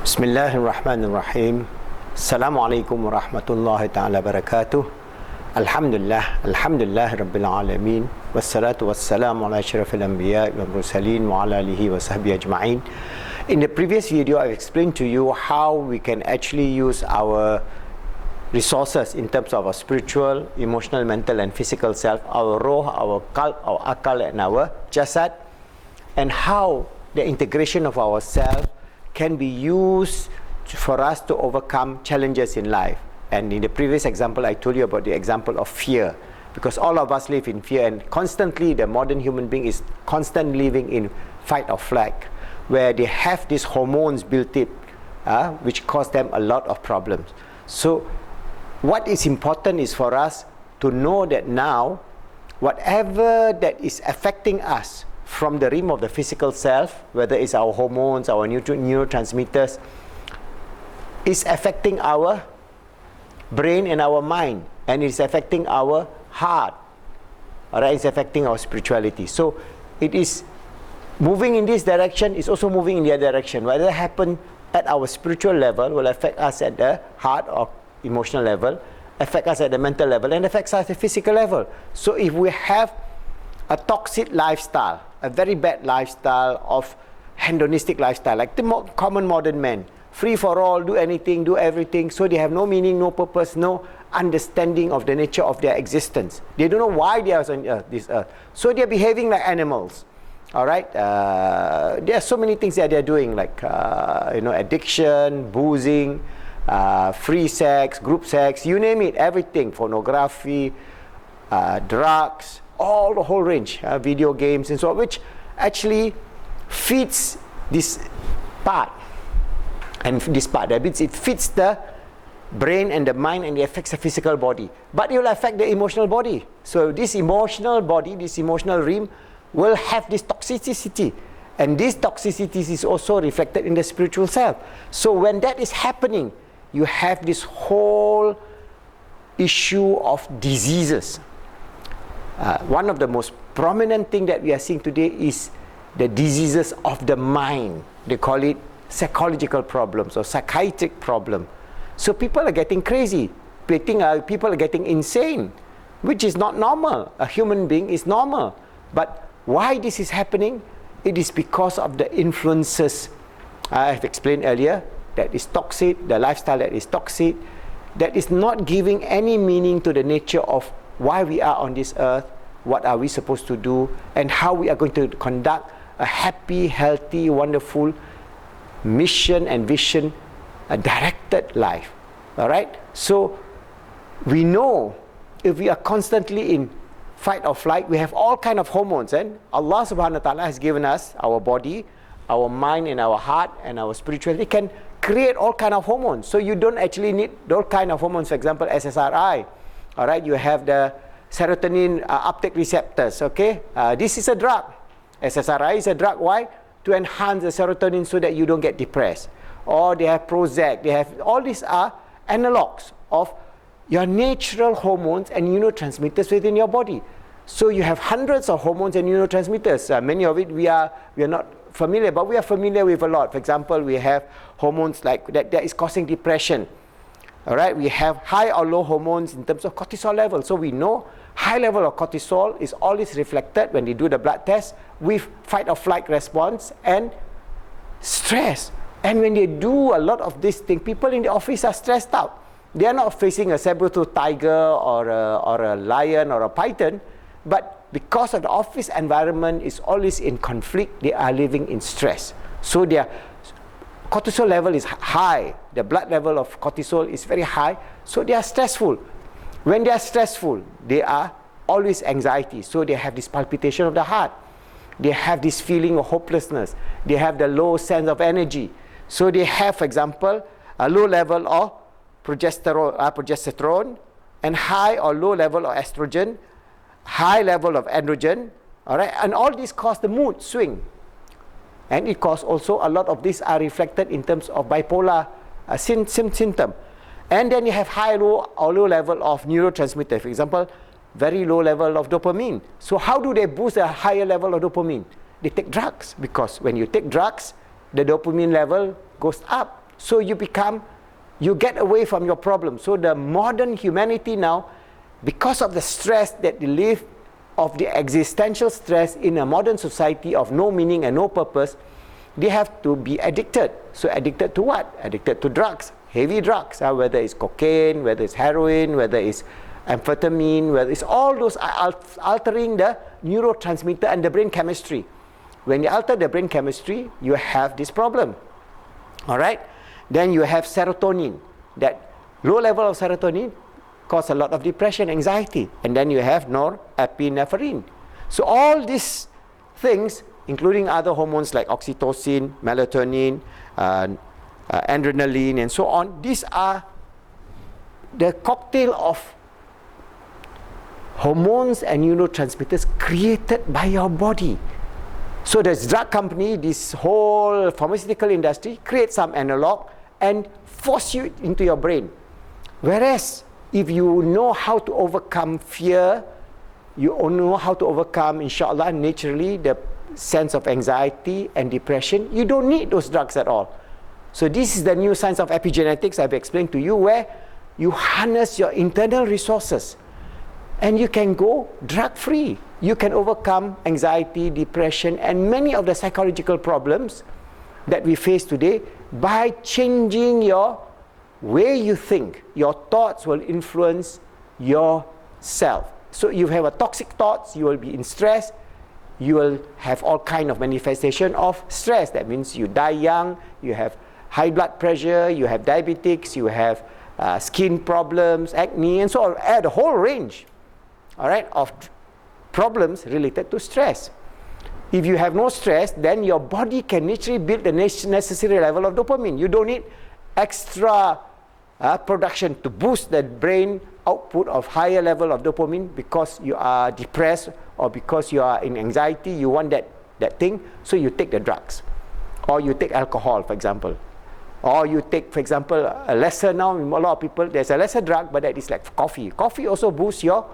Bismillahirrahmanirrahim. Assalamualaikum warahmatullahi ta'ala barakatuh. Alhamdulillah Rabbil Alamin. Wassalatu wassalamu ala asyrafil anbiya wal mursalin wa ala alihi wa sahbihi ajma'in. In the previous video, I've explained to you how we can actually use our resources in terms of our spiritual, emotional, mental and physical self, our roh, our qalb, our akal and our jasad, and how the integration of ourselves can be used for us to overcome challenges in life. And in the previous example, I told you about the example of fear, because all of us live in fear, and constantly the modern human being is constantly living in fight or flight, where they have these hormones built in, which cause them a lot of problems. So what is important is for us to know that now, whatever that is affecting us from the realm of the physical self, whether it's our hormones, our neurotransmitters, is affecting our brain and our mind, and it's affecting our heart, alright, it's affecting our spirituality. So it is moving in this direction, it's also moving in the other direction. Whether it happen at our spiritual level will affect us at the heart or emotional level, affect us at the mental level, and affects us at the physical level. So if we have a toxic lifestyle, a very bad lifestyle of hedonistic lifestyle, like the common modern man, free for all, do anything, do everything, so they have no meaning, no purpose, no understanding of the nature of their existence. They don't know why they are on this earth. So they are behaving like animals. Alright, there are so many things that they are doing, like addiction, boozing, free sex, group sex, you name it, everything, pornography, drugs, all the whole range, video games and so on, which actually feeds this part. And this part, that means it feeds the brain and the mind, and it affects the physical body. But it will affect the emotional body. So this emotional body, this emotional realm, will have this toxicity. And this toxicity is also reflected in the spiritual self. So when that is happening, you have this whole issue of diseases. One of the most prominent thing that we are seeing today is the diseases of the mind. They call it psychological problems or psychiatric problem. So people are getting crazy. People are getting insane, which is not normal. A human being is normal. But why this is happening? It is because of the influences I have explained earlier, that is toxic, the lifestyle that is toxic, that is not giving any meaning to the nature of why we are on this earth, what are we supposed to do, and how we are going to conduct a happy, healthy, wonderful mission and vision, a directed life. Alright? So we know if we are constantly in fight or flight, we have all kind of hormones, and Allah subhanahu wa ta'ala has given us our body, our mind and our heart and our spirituality can create all kind of hormones. So you don't actually need those kind of hormones. For example, SSRI. Alright, you have the serotonin uptake receptors. Okay, this is a drug. SSRI is a drug. Why? To enhance the serotonin so that you don't get depressed. Or they have Prozac. They have all these are analogs of your natural hormones and neurotransmitters within your body. So you have hundreds of hormones and neurotransmitters. Many of it we are not familiar, but we are familiar with a lot. For example, we have hormones like that is causing depression. Alright, we have high or low hormones in terms of cortisol level. So we know high level of cortisol is always reflected when they do the blood test with fight or flight response and stress. And when they do a lot of these things, people in the office are stressed out. They are not facing a saber-tooth tiger or a lion or a python, but because of the office environment is always in conflict, they are living in stress. So their cortisol level is high, the blood level of cortisol is very high, so they are stressful. When they are stressful, they are always anxiety, so they have this palpitation of the heart, they have this feeling of hopelessness, they have the low sense of energy. So they have, for example, a low level of progesterone and high or low level of estrogen, high level of androgen, all right, and all these cause the mood swing. And it causes also a lot of these are reflected in terms of bipolar symptom. And then you have high or low level of neurotransmitter. For example, very low level of dopamine. So how do they boost a higher level of dopamine? They take drugs, because when you take drugs, the dopamine level goes up. So you get away from your problem. So the modern humanity now, because of the stress that they live, of the existential stress in a modern society of no meaning and no purpose, they have to be addicted. So addicted to what? Addicted to drugs, heavy drugs, whether it's cocaine, whether it's heroin, whether it's amphetamine, whether it's all those altering the neurotransmitter and the brain chemistry. When you alter the brain chemistry, you have this problem. All right? Then you have serotonin. That low level of serotonin cause a lot of depression, anxiety. And then you have norepinephrine. So all these things, including other hormones like oxytocin, melatonin, adrenaline, and so on, these are the cocktail of hormones and neurotransmitters created by your body. So this drug company, this whole pharmaceutical industry, creates some analog and force you into your brain. Whereas if you know how to overcome fear, you know how to overcome, inshallah, naturally, the sense of anxiety and depression, you don't need those drugs at all. So this is the new science of epigenetics I've explained to you, where you harness your internal resources and you can go drug-free. You can overcome anxiety, depression, and many of the psychological problems that we face today by changing your way you think. Your thoughts will influence yourself. So you have a toxic thoughts, you will be in stress, you will have all kind of manifestation of stress. That means you die young, you have high blood pressure, you have diabetics, you have skin problems, acne, and so on. The whole range, all right, of problems related to stress. If you have no stress, then your body can naturally build the necessary level of dopamine. You don't need extra production to boost the brain output of higher level of dopamine because you are depressed or because you are in anxiety, you want that thing, so you take the drugs. Or you take alcohol, for example. Or you take, for example, a lesser now, a lot of people, there's a lesser drug, but that is like coffee. Coffee also boosts your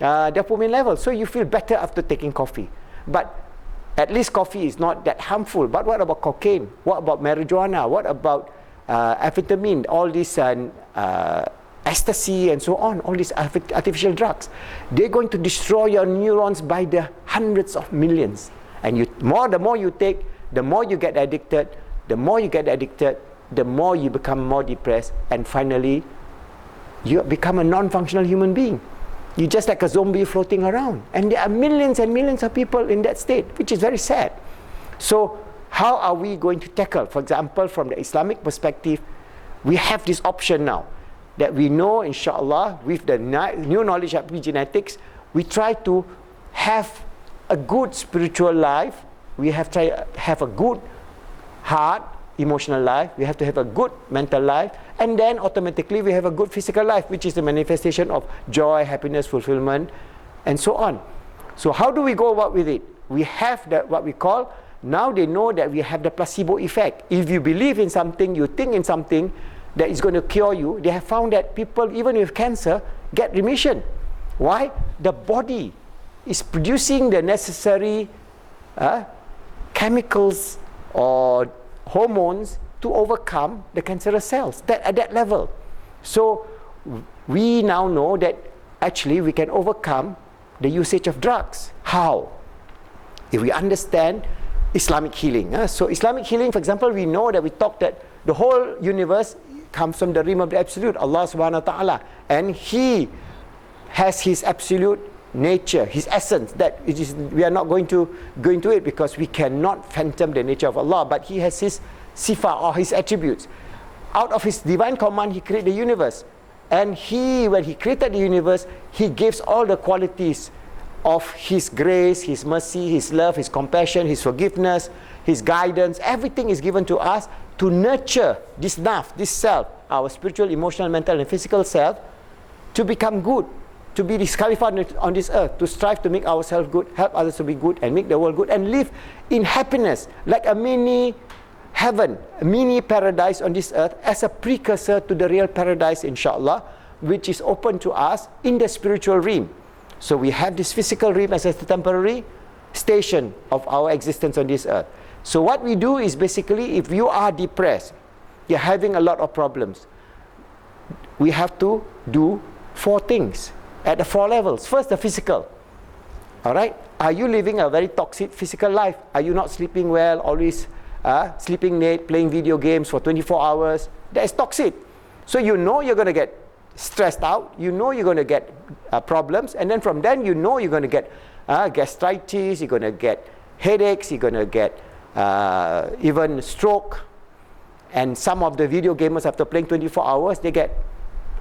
dopamine level, so you feel better after taking coffee. But at least coffee is not that harmful. But what about cocaine? What about marijuana? What about amphetamine? All these ecstasy and so on, all these artificial drugs. They're going to destroy your neurons by the hundreds of millions. And the more you take, the more you get addicted. The more you get addicted, the more you become more depressed. And finally, you become a non-functional human being. You're just like a zombie floating around. And there are millions and millions of people in that state, which is very sad. So how are we going to tackle? For example, from the Islamic perspective, we have this option now that we know, inshallah, with the new knowledge of epigenetics, we try to have a good spiritual life. We have to have a good heart, emotional life. We have to have a good mental life. And then automatically we have a good physical life, which is the manifestation of joy, happiness, fulfillment, and so on. So how do we go about with it? We have what we call, now they know that we have the placebo effect. If you believe in something, you think in something that is going to cure you, they have found that people, even with cancer, get remission. Why? The body is producing the necessary chemicals or hormones to overcome the cancerous cells at that level. So we now know that actually we can overcome the usage of drugs. How? If we understand Islamic healing. So Islamic healing, for example, we know that we talked that the whole universe comes from the realm of the absolute, Allah subhanahu wa ta'ala. And He has His absolute nature, His essence, that it is, we are not going to go into it because we cannot phantom the nature of Allah, but He has His sifa or His attributes. Out of His divine command, He created the universe. And when He created the universe, He gives all the qualities of His grace, His mercy, His love, His compassion, His forgiveness, His guidance. Everything is given to us to nurture this nafs, this self, our spiritual, emotional, mental, and physical self, to become good, to be this Khalifa on this earth, to strive to make ourselves good, help others to be good, and make the world good, and live in happiness, like a mini heaven, a mini paradise on this earth, as a precursor to the real paradise, inshallah, which is open to us in the spiritual realm. So we have this physical realm as a temporary station of our existence on this earth. So what we do is basically, if you are depressed, you're having a lot of problems, we have to do 4 things at the 4 levels. First, the physical. All right? Are you living a very toxic physical life? Are you not sleeping well, always sleeping late, playing video games for 24 hours? That is toxic. So you know you're going to get stressed out. You know you're going to get problems. And then from then, you know you're going to get gastritis, you're going to get headaches, you're going to get even stroke. And some of the video gamers, after playing 24 hours, they get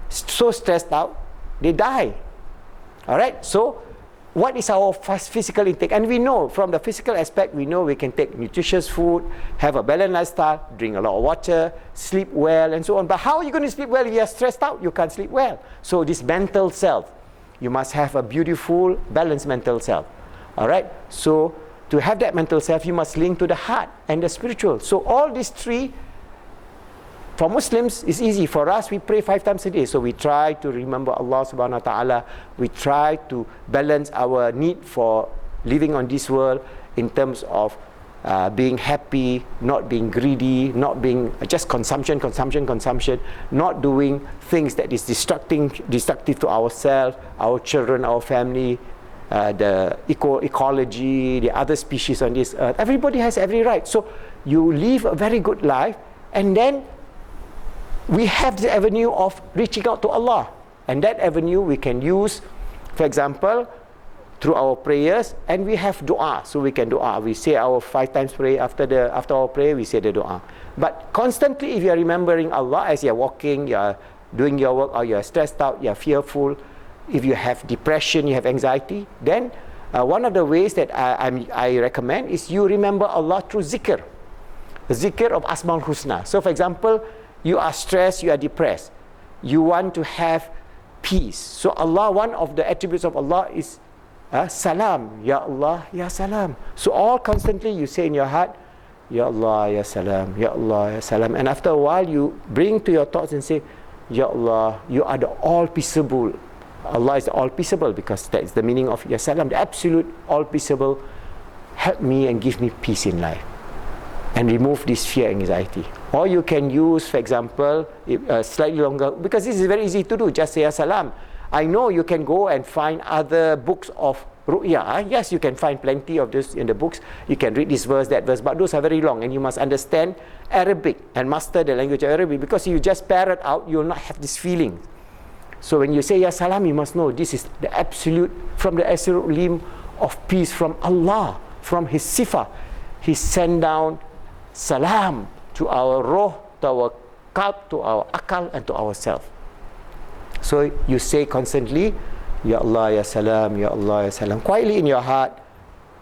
so stressed out, they die. All right? So what is our physical intake? And we know from the physical aspect, we know we can take nutritious food, have a balanced lifestyle, drink a lot of water, sleep well, and so on. But how are you going to sleep well if you are stressed out? You can't sleep well. So this mental self, you must have a beautiful, balanced mental self. All right? So to have that mental self, you must link to the heart and the spiritual. So all these 3, for Muslims, it's easy. For us, we pray 5 times a day. So we try to remember Allah subhanahu wa ta'ala. We try to balance our need for living on this world in terms of being happy, not being greedy, not being just consumption, not doing things that is destructive to ourselves, our children, our family, the ecology, the other species on this earth. Everybody has every right. So you live a very good life, and then we have the avenue of reaching out to Allah. And that avenue we can use, for example, through our prayers, and we have dua. So we can dua. We say our 5 times prayer after our prayer, we say the dua. But constantly, if you are remembering Allah as you are walking, you are doing your work, or you are stressed out, you are fearful, if you have depression, you have anxiety, then one of the ways that I recommend is you remember Allah through zikr. The zikr of Asmaul Husna. So for example, you are stressed, you are depressed, you want to have peace. So Allah, one of the attributes of Allah is salam. Ya Allah, Ya Salam. So all constantly you say in your heart, Ya Allah, Ya Salam, Ya Allah, Ya Salam. And after a while you bring to your thoughts and say, Ya Allah, you are the all peaceable. Allah is the all peaceable, because that is the meaning of Ya Salam, the absolute all peaceable. Help me and give me peace in life, and remove this fear, anxiety. Or you can use, for example, slightly longer, because this is very easy to do, just say Ya Salam. I know you can go and find other books of ru'ya. Yes, you can find plenty of this in the books. You can read this verse, that verse, but those are very long, and you must understand Arabic and master the language of Arabic, because if you just parrot out, you will not have this feeling. So when you say Ya Salam, you must know this is the absolute, from the absolute limb of peace from Allah, from His sifa. He sent down salam to our roh, to our qalb, to our akal, and to ourselves. So you say constantly, Ya Allah, Ya Salam, Ya Allah, Ya Salam. Quietly in your heart,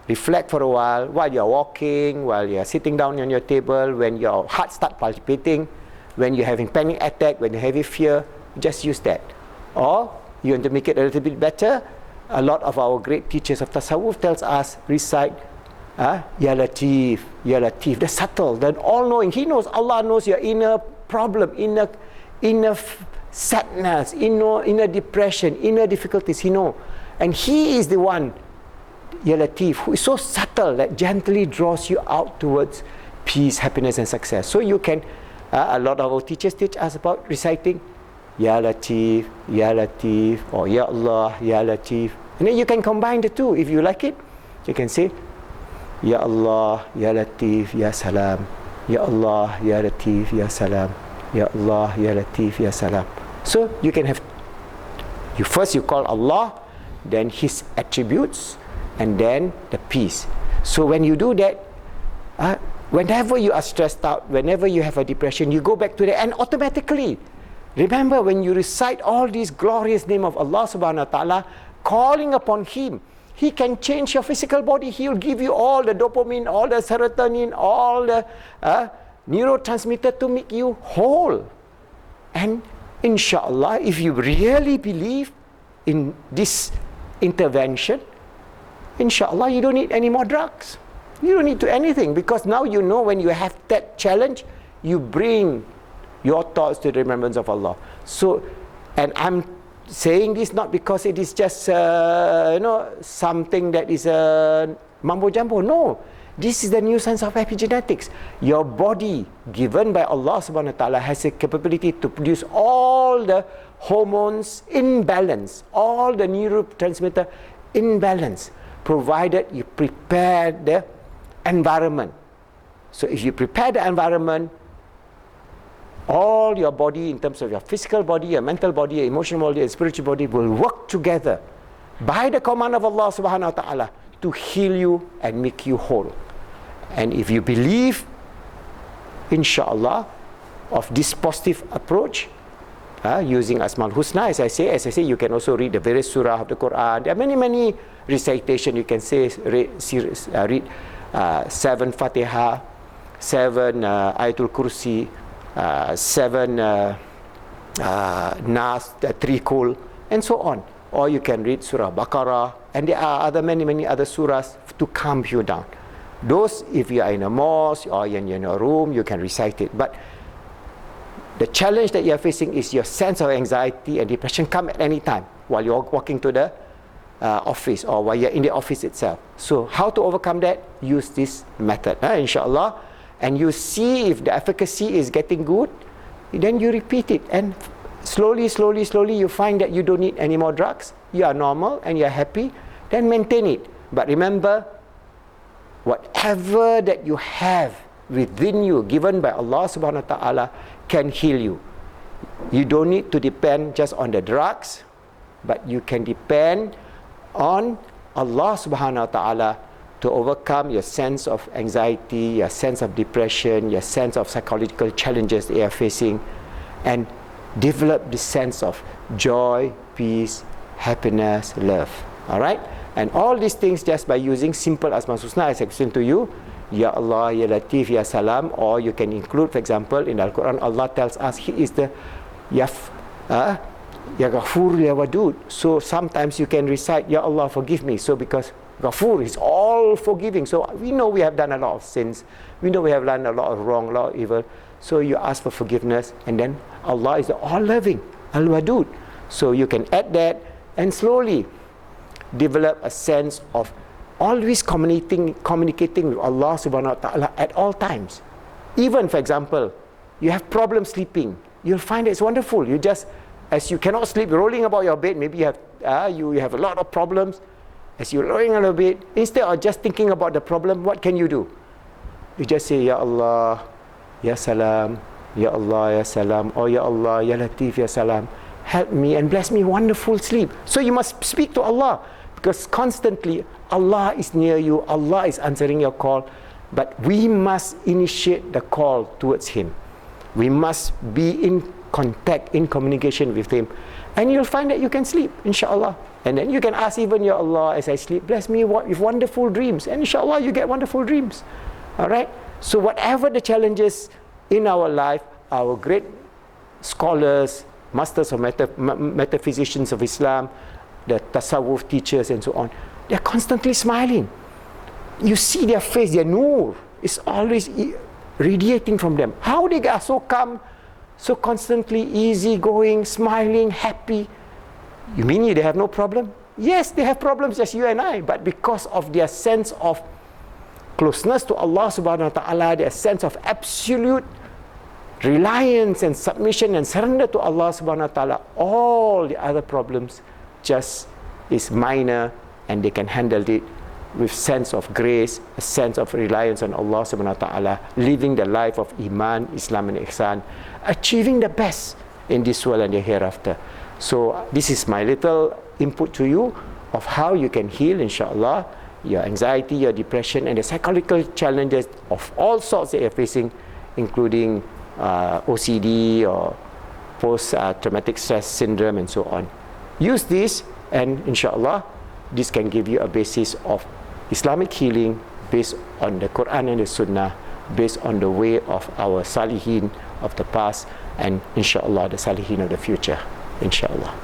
reflect for a while you're walking, while you're sitting down on your table, when your heart starts palpitating, when you're having panic attack, when you're having fear, just use that. Or you want to make it a little bit better, a lot of our great teachers of Tasawwuf tells us, recite Ya Latif, Ya Latif, the subtle, the all-knowing. He knows, Allah knows your inner problem, inner sadness, inner depression, inner difficulties. He knows. And He is the one, Ya Latif, who is so subtle that gently draws you out towards peace, happiness, and success. So you can, a lot of our teachers teach us about reciting Ya Latif, Ya Latif, or Ya Allah, Ya Latif. And then you can combine the two. If you like it, you can say Ya Allah, Ya Latif, Ya Salam. Ya Allah, Ya Latif, Ya Salam. Ya Allah, Ya Latif, Ya Salam. So you can have, first you call Allah, then His attributes, and then the peace. So when you do that, whenever you are stressed out, whenever you have a depression, you go back to that, and automatically, remember when you recite all these glorious name of Allah subhanahu wa ta'ala, calling upon Him, He can change your physical body. He will give you all the dopamine, all the serotonin, all the neurotransmitter to make you whole. And inshallah, if you really believe in this intervention, inshallah, you don't need any more drugs. You don't need to anything, because now you know when you have that challenge, you bring your thoughts to the remembrance of Allah. So, and I'm saying this not because it is just something that is mambo jumbo. No, This is the new science of epigenetics. Your body, given by Allah subhanahu wa ta'ala, has a capability to produce all the hormones in balance, all the neurotransmitter in balance, provided you prepare the environment. So if you prepare the environment, all your body, in terms of your physical body, your mental body, your emotional body, your spiritual body, will work together by the command of Allah subhanahu wa ta'ala to heal you and make you whole. And if you believe, inshallah, of this positive approach, using Asmaul Husna, as I say, you can also read the various surah of the Quran. There are many recitation. You can say read 7 Fatiha, 7 Ayatul Kursi, 7 Nas, 3 Kul, and so on. Or you can read Surah Baqarah, and there are many other surahs to calm you down. Those, if you are in a mosque or in your room, you can recite it. But the challenge that you are facing is your sense of anxiety and depression come at any time while you're walking to the office or while you're in the office itself. So how to overcome that? Use this method, inshallah. And you see if the efficacy is getting good, then you repeat it. And slowly, you find that you don't need any more drugs. You are normal and you are happy. Then maintain it. But remember, whatever that you have within you, given by Allah subhanahu wa ta'ala, can heal you. You don't need to depend just on the drugs, but you can depend on Allah subhanahu wa ta'ala to overcome your sense of anxiety, your sense of depression, your sense of psychological challenges that you are facing, and develop this sense of joy, peace, happiness, love. Alright? And all these things just by using simple Asmaul Husna, as I explained to you, Ya Allah, Ya Latif, Ya Salam, or you can include, for example, in the Quran, Allah tells us He is the Ya Ghafur, Ya Wadud. So sometimes you can recite, Ya Allah, forgive me. So because Ghafur is all forgiving. So we know we have done a lot of sins. We know we have done a lot of wrong, a lot of evil. So you ask for forgiveness, and then Allah is the all-loving, Al-Wadud. So you can add that and slowly develop a sense of always communicating with Allah subhanahu wa ta'ala at all times. Even, for example, you have problems sleeping, you'll find it's wonderful. You just, as you cannot sleep, rolling about your bed, maybe you have a lot of problems. As you're rolling on your bed, instead of just thinking about the problem, what can you do? You just say, Ya Allah, Ya Salam, Ya Allah, Ya Salam, or Ya Allah, Ya Latif, Ya Salam. Help me and bless me wonderful sleep. So you must speak to Allah, because constantly Allah is near you, Allah is answering your call, but we must initiate the call towards Him. We must be in contact, in communication with Him, and you'll find that you can sleep, inshallah. And then you can ask even, Ya Allah, as I sleep, bless me with wonderful dreams, and inshallah you get wonderful dreams. Alright? So whatever the challenges in our life, our great scholars, masters of metaphysicians of Islam, the tasawwuf teachers and so on, they're constantly smiling. You see their face, their nur is always radiating from them. How they are so calm, so constantly easygoing, smiling, happy? You mean they have no problem? Yes, they have problems just you and I, but because of their sense of closeness to Allah subhanahu wa ta'ala, their sense of absolute reliance and submission and surrender to Allah subhanahu wa ta'ala, all the other problems just is minor, and they can handle it with sense of grace, a sense of reliance on Allah subhanahu wa ta'ala, living the life of Iman, Islam and Ihsan, achieving the best in this world and the hereafter. So this is my little input to you of how you can heal, inshallah, your anxiety, your depression, and the psychological challenges of all sorts that you're facing, including OCD or post-traumatic stress syndrome and so on. Use this, and inshallah this can give you a basis of Islamic healing based on the Quran and the Sunnah, based on the way of our Salihin of the past, and inshallah the Salihin of the future, inshallah.